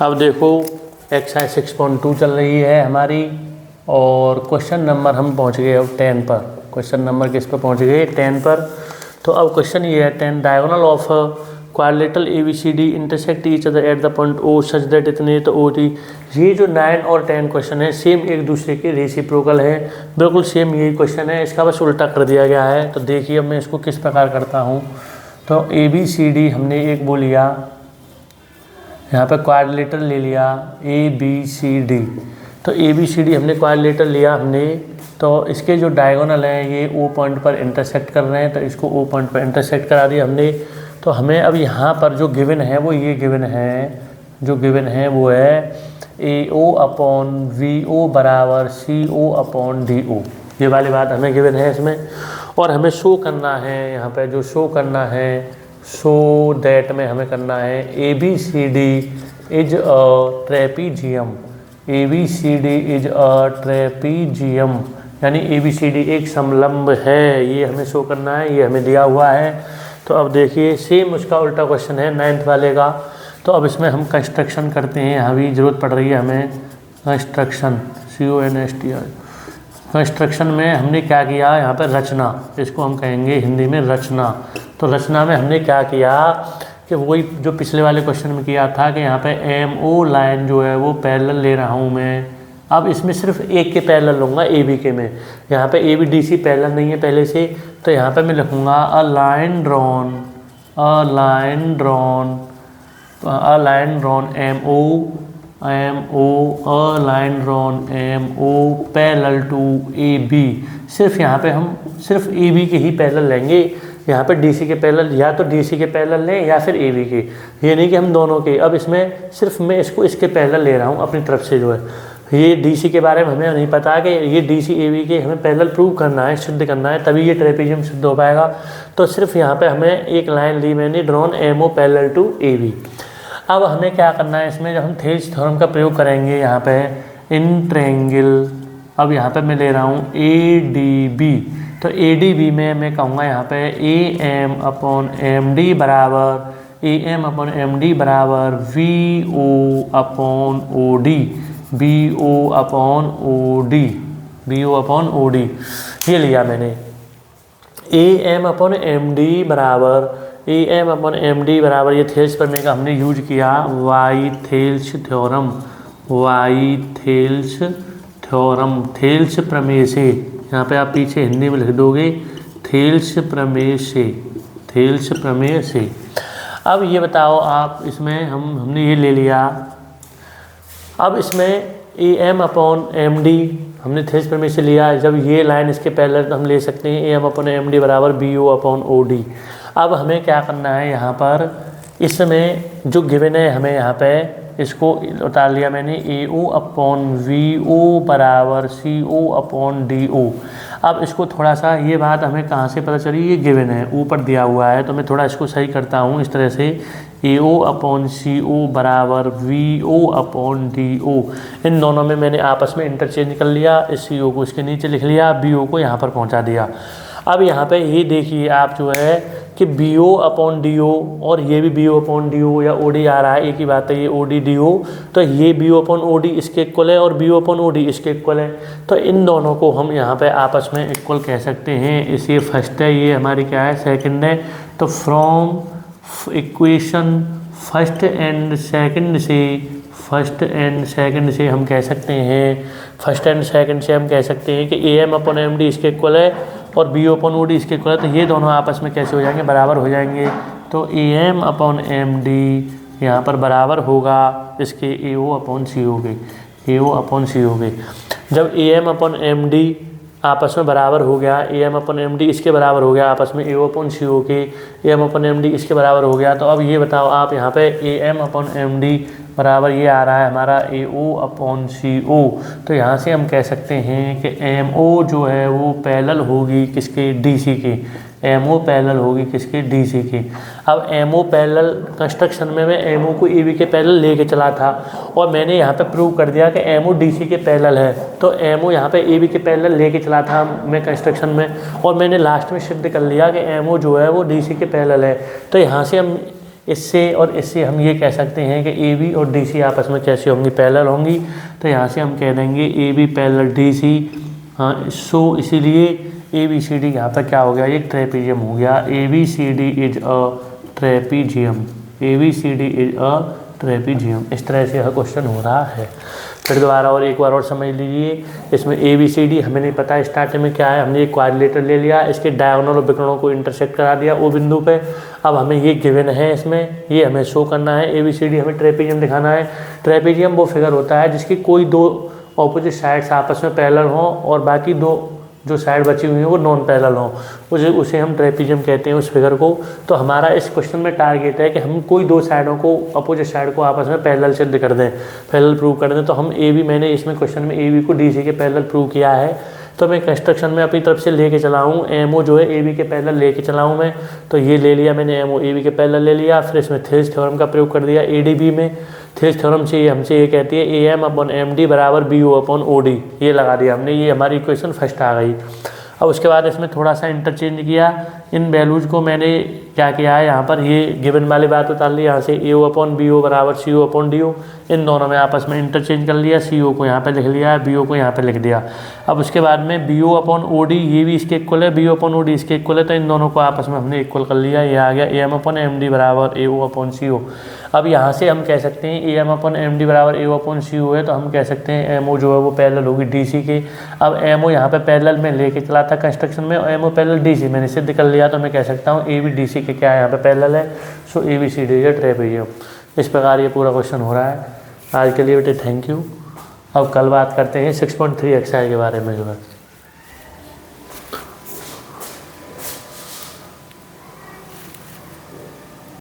अब देखो एक्सरसाइज 6.2 चल रही है हमारी और क्वेश्चन नंबर हम पहुंच गए अब 10 पर। क्वेश्चन नंबर किस पर पहुंच गए? 10 पर। तो अब क्वेश्चन ये है 10 diagonal of quadrilateral ABCD intersect each other at the point O such that इतने तो OD। ये जो 9 और 10 क्वेश्चन है सेम एक दूसरे के रेसिप्रोकल है, बिल्कुल सेम यही क्वेश्चन है, इसका बस उल्टा कर दिया गया है। तो देखिए अब मैं इसको किस प्रकार करता हूँ। तो ABCD हमने एक वो लिया, यहाँ पे क्वाड्रिलेटरल ले लिया ABCD। तो ABCD हमने क्वाड्रिलेटरल लिया हमने, तो इसके जो डायगोनल हैं ये O पॉइंट पर इंटरसेक्ट कर रहे हैं, तो इसको O पॉइंट पर इंटरसेक्ट करा दिया हमने। तो हमें अब यहाँ पर जो गिवन है वो ये गिवन है, जो गिवन है वो है AO/VO बराबर CO/DO। ये वाली बात हमें गिवन है इसमें। और हमें शो करना है यहाँ पे, जो शो करना है सो दैट में हमें करना है ABCD is a trapezium. ABCD is a trapezium यानी ABCD एक समलंब है, ये हमें शो करना है, ये हमें दिया हुआ है। तो अब देखिए सेम उसका उल्टा क्वेश्चन है 9th वाले का। तो अब इसमें हम कंस्ट्रक्शन करते हैं, यहाँ भी ज़रूरत पड़ रही है हमें कंस्ट्रक्शन, CONSTR। कंस्ट्रक्शन में हमने क्या किया, यहाँ पर रचना, इसको हम कहेंगे हिंदी में रचना। तो रचना में हमने क्या किया कि वही जो पिछले वाले क्वेश्चन में किया था कि यहाँ पे MO लाइन जो है वो पैरेलल ले रहा हूँ मैं। अब इसमें सिर्फ एक के पैरेलल लूँगा AB के में, यहाँ पे ABDC पैरेलल नहीं है पहले से, तो यहाँ पे मैं लिखूँगा a line drawn MO parallel to AB। सिर्फ यहाँ पे हम सिर्फ AB के ही पैरेलल लेंगे, यहाँ पे DC के पैरेलल या तो DC के पैरेलल लें या फिर AB के, ये नहीं कि हम दोनों के। अब इसमें सिर्फ मैं इसको इसके पैरेलल ले रहा हूँ अपनी तरफ से, जो है ये DC के बारे में हमें नहीं पता कि ये DC AB के हमें पैरेलल प्रूव करना है, सिद्ध करना है, तभी ये ट्रेपीजियम सिद्ध हो पाएगा। तो सिर्फ यहाँ पे हमें एक लाइन ली मैंने, drawn MO parallel to AB। अब हमें क्या करना है इसमें, जब हम थेल्स थ्योरम का प्रयोग करेंगे यहाँ पे इन ट्रायंगल, अब यहाँ पे मैं ले रहा हूँ ADB। तो ADB में मैं कहूँगा यहाँ पे AM/MD बराबर VO/OD। ये लिया मैंने AM/MD बराबर ये थेल्स प्रमेय का हमने यूज किया वाई-थेल्स थ्योरम, थेल्स प्रमेय से। यहाँ पे आप पीछे हिंदी में लिख दोगे थेल्स प्रमेय से। अब ये बताओ आप, इसमें हमने ये ले लिया। अब इसमें AM/MD हमने थेल्स प्रमेय से लिया, जब ये लाइन इसके पैरेलल तो हम ले सकते हैं AM/MD बराबर BO/OD। अब हमें क्या करना है यहाँ पर, इसमें जो गिवन है हमें यहाँ पे इसको उतार लिया मैंने AO/VO बराबर CO/DO। अब इसको थोड़ा सा, ये बात हमें कहाँ से पता चली, ये गिवन है ऊपर दिया हुआ है, तो मैं थोड़ा इसको सही करता हूँ इस तरह से AO/CO बराबर VO/DO। इन दोनों में मैंने आपस में इंटरचेंज कर लिया, इस CO को इसके नीचे लिख लिया, BO को यहाँ पर पहुँचा दिया। अब यहाँ पे ये देखिए आप जो है कि BO/DO और ये भी BO/DO या OD आ रहा है, एक ही बात है, ये OD/DO। तो ये BO/OD इसके इक्वल है और BO/OD इसके इक्वल है, तो इन दोनों को हम यहाँ पे आपस में इक्वल कह सकते हैं। इस ये फर्स्ट है, ये हमारी क्या है, सेकंड है। तो from equation first and second से हम कह सकते हैं कि AM/MD इसके इक्वल है और BO/OD इसके इक्वल है। तो ये दोनों आपस में कैसे हो जाएंगे, बराबर हो जाएंगे। तो AM/MD यहाँ पर बराबर होगा इसके AO/CO के। जब AM/MD आपस में बराबर हो गया, AM/MD इसके बराबर हो गया आपस में AO/CO के, AM/MD इसके बराबर हो गया। तो अब ये बताओ आप, यहाँ पे AM/MD बराबर ये आ रहा है हमारा AO/CO। तो यहाँ से हम कह सकते हैं कि MO जो है वो पैरेलल होगी किसके, DC के। MO पैरेलल होगी किसके, DC के। अब MO पैरेलल कंस्ट्रक्शन में मैं MO को AB के पैरेलल लेके चला था और मैंने यहाँ पे प्रूव कर दिया कि MO DC के पैरेलल है। तो MO यहाँ पे AB के पैरेलल लेके चला था मैं कंस्ट्रक्शन में, और मैंने लास्ट में सिद्ध कर लिया कि MO जो है वो DC के पैरेलल है। तो यहाँ से हम इससे और इससे हम ये कह सकते हैं कि ए बी और डी सी आपस में कैसे होंगी, पैरेलल होंगी। तो यहाँ से हम कह देंगे A B parallel D C. हाँ, सो इसीलिए ए बी सी डी यहाँ पर क्या हो गया, ये ट्रेपीजियम हो गया। A B C D is a trapezium, A B C D is a trapezium. इस तरह से यह क्वेश्चन हो रहा है। फिर दोबारा और एक बार और समझ लीजिए, इसमें ए बी सी डी हमें नहीं पता स्टार्टिंग में क्या है, हमने एक क्वाड्रिलेटरल ले लिया, इसके डायगोनल और विकर्णों को इंटरसेक्ट करा दिया ओ बिंदु पे। अब हमें ये गिवन है, इसमें ये हमें शो करना है, ए बी सी डी हमें ट्रेपीजियम दिखाना है। ट्रेपीजियम वो फिगर होता है जिसकी कोई दो ऑपोजिट साइड्स आपस में पैरेलल हों और बाकी दो जो साइड बची हुई है वो नॉन पैरेलल हों, उसे हम ट्रेपीजियम कहते हैं उस फिगर को। तो हमारा इस क्वेश्चन में टारगेट है कि हम कोई दो साइडों को, अपोजिट साइड को आपस में पैरेलल सिद्ध कर दें, पैरेलल प्रूव कर दें। तो हम ए बी, मैंने इसमें क्वेश्चन में ए बी को डी सी के पैरेलल प्रूव किया है। तो मैं कंस्ट्रक्शन में अपनी तरफ से लेके चला हूँ, एम ओ जो है ए बी के पैरेलल लेके चला हूँ मैं। तो ये ले लिया मैंने, एम ओ ए बी के पैरेलल ले लिया। फिर इसमें थेल्स थ्योरम का प्रयोग कर दिया ए डी बी में। थेल्स थ्योरम से ये हमसे ये कहती है A M upon M D बराबर B O upon O D, ये लगा दिया हमने, ये हमारी इक्वेशन फर्स्ट आ गई। अब उसके बाद इसमें थोड़ा सा इंटरचेंज किया, इन वैल्यूज़ को मैंने क्या किया है, यहाँ पर ये गिवन वाली बात उतार ली, यहाँ से ए ओ अपॉन बी ओ बराबर सी ओ अपॉन डी ओ, इन दोनों में आपस में इंटरचेंज कर लिया। सी ओ को यहाँ पे लिख लिया, बी ओ को यहाँ पे लिख दिया। अब उसके बाद में B O upon O D ये भी इसके इक्वल है, B O upon O D इसके इक्वल है, तो इन दोनों को आपस में हमने इक्वल कर लिया। ये आ गया A M upon M D बराबर ए ओ अपॉन सी ओ। अब यहाँ से हम कह सकते हैं A M upon M D बराबर ए ओ अपॉन सी ओ है, तो हम कह सकते हैं एम ओ जो है वो पैरेलल होगी डी सी के। अब एम ओ यहाँ पे पैरेलल में लेके चला था कंस्ट्रक्शन में, और M O parallel D C मैंने सिद्ध कर लिया। तो मैं कह सकता हूँ ए बी डी सी के क्या है, यहाँ पे पैरेलल है। सो ए बी सी डी है ट्रेपीजियम। इस प्रकार ये पूरा क्वेश्चन हो रहा है। आज के लिए बेटे थैंक यू। अब कल बात करते हैं 6.3 एक्सरसाइज के बारे में जो है।